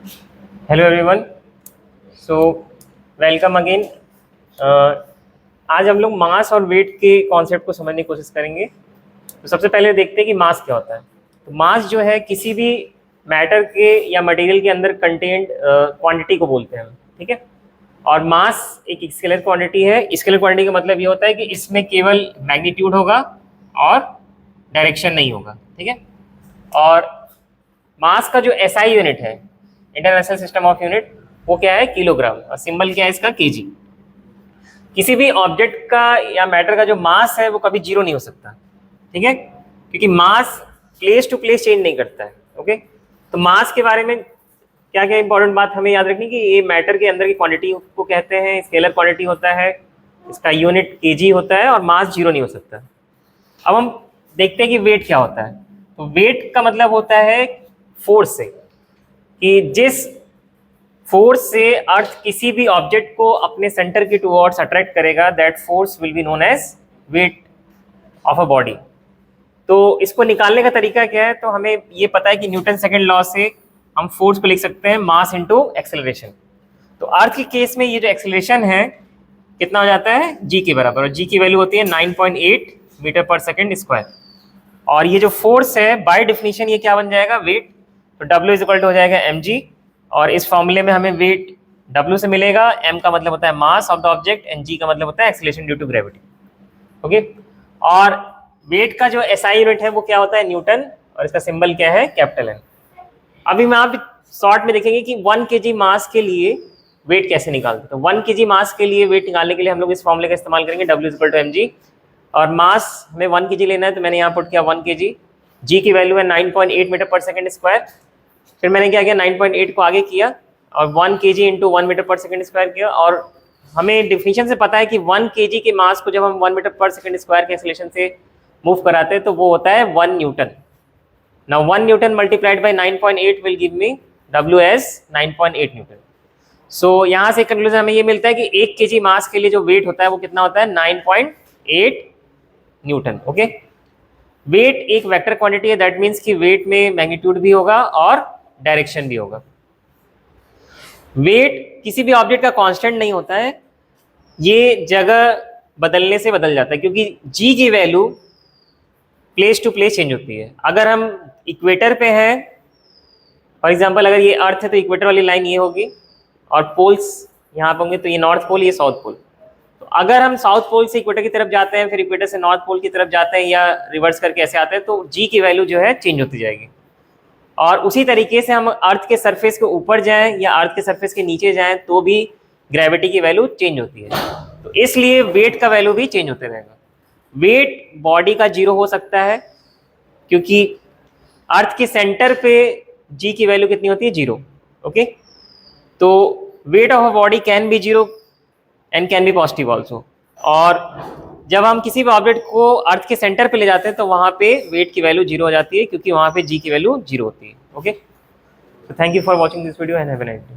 Hello everyone. So welcome again. आज हम लोग मास और वेट के कॉन्सेप्ट को समझने की कोशिश करेंगे। तो सबसे पहले देखते हैं कि मास क्या होता है। तो मास जो है किसी भी मैटर के या मटेरियल के अंदर कंटेंट क्वांटिटी को बोलते हैं हम, ठीक है। और मास एक स्केलर क्वांटिटी है। स्केलर क्वांटिटी का मतलब ये होता है कि इसमें केवल मैग्नीट्यूड होगा और डायरेक्शन नहीं होगा, ठीक है। और मास का जो एसआई यूनिट है, इंटरनेशनल सिस्टम ऑफ यूनिट, वो क्या है? किलोग्राम। और सिंबल क्या है इसका? केजी। किसी भी ऑब्जेक्ट का या मैटर का जो मास है वो कभी जीरो नहीं हो सकता, ठीक है, क्योंकि मास प्लेस टू प्लेस चेंज नहीं करता है। ओके, तो मास के बारे में क्या क्या इंपॉर्टेंट बात हमें याद रखनी कि ये मैटर के अंदर की क्वांटिटी को कहते हैं, स्केलर क्वांटिटी होता है, इसका यूनिट केजी होता है और मास जीरो नहीं हो सकता। अब हम देखते हैं कि वेट क्या होता है। तो वेट का मतलब होता है फोर्स से, कि जिस फोर्स से अर्थ किसी भी ऑब्जेक्ट को अपने सेंटर के टुवर्ड्स अट्रैक्ट करेगा, that force will be known as weight of a body. तो इसको निकालने का तरीका क्या है? तो हमें ये पता है कि न्यूटन सेकंड लॉ से हम फोर्स को लिख सकते हैं मास इनटू एक्सेलरेशन। तो अर्थ के केस में ये जो एक्सेलरेशन है कितना हो जाता है? जी के बराबर। और जी की वैल्यू होती है 9.8 मीटर पर सेकेंड स्क्वायर। और ये जो फोर्स है बाय डेफिनेशन ये क्या बन जाएगा? वेट। तो W इज इक्वल टू हो जाएगा mg। और इस फॉर्मूले में हमें वेट W से मिलेगा, m का मतलब होता है mass of the object, and g का मतलब होता है acceleration due to gravity. Okay, और वेट का जो एसआई यूनिट है वो क्या होता है? न्यूटन। और इसका सिंबल क्या है? Capital N। अभी मैं आप शॉर्ट में देखेंगे कि 1 kg मास के लिए वेट कैसे निकालते हैं। तो 1 kg मास के लिए वेट निकालने के लिए हम लोग इस फॉर्मूले का इस्तेमाल करेंगे, W is equal to mg। और मास हमें 1 kg लेना है, तो मैंने यहाँ पुट किया 1 kg। जी की वैल्यू है 9.8 मीटर पर सेकंड स्क्वायर। फिर मैंने क्या किया? 9.8 को आगे किया और 1 kg into 1 metre per second square किया। और हमें डिफिनेशन से पता है कि 1 kg के मास को जब हम 1 मीटर पर सेकंड स्क्वायर के एक्सेलरेशन से मूव कराते हैं तो वो होता है 1 newton. Now 1 newton multiplied by 9.8 will give me W as 9.8 newton. So यहाँ से कंक्लूजन हमें ये मिलता है कि 1 kg मास के लिए जो वेट होता है वो कितना होता है? 9.8 न्यूटन। ओके, वेट एक वेक्टर क्वांटिटी है, दैट मीन्स कि वेट में मैग्नीट्यूड भी होगा और डायरेक्शन भी होगा। वेट किसी भी ऑब्जेक्ट का कांस्टेंट नहीं होता है, ये जगह बदलने से बदल जाता है, क्योंकि जी की value place to place change होती है। अगर हम इक्वेटर पे हैं, फॉर एग्जांपल अगर ये अर्थ है तो इक्वेटर वाली लाइन ये होगी और पोल्स यहाँ पे होंगे, तो ये नॉर्थ पोल, ये साउथ पोल। तो अगर हम साउथ पोल से इक्वेटर की तरफ जाते हैं, फिर इक्वेटर से नॉर्थ पोल की तरफ जाते हैं या रिवर्स करके ऐसे आते हैं, तो जी की वैल्यू जो है चेंज होती जाएगी। और उसी तरीके से हम अर्थ के सरफेस के ऊपर जाएं या अर्थ के सरफेस के नीचे जाएं तो भी ग्रेविटी की वैल्यू चेंज होती है। तो इसलिए वेट का वैल्यू भी चेंज होते रहेगा। वेट बॉडी का जीरो हो सकता है क्योंकि अर्थ के सेंटर पे जी की वैल्यू कितनी होती है? जीरो। ओके, तो wait of a body can be zero and can be positive also. और जब हम किसी भी ऑब्जेक्ट को अर्थ के सेंटर पे ले जाते हैं तो वहां पे वेट की वैल्यू जीरो हो जाती है, क्योंकि वहां पे जी की वैल्यू जीरो होती है। ओके, तो thank you for watching this video and have a nice day.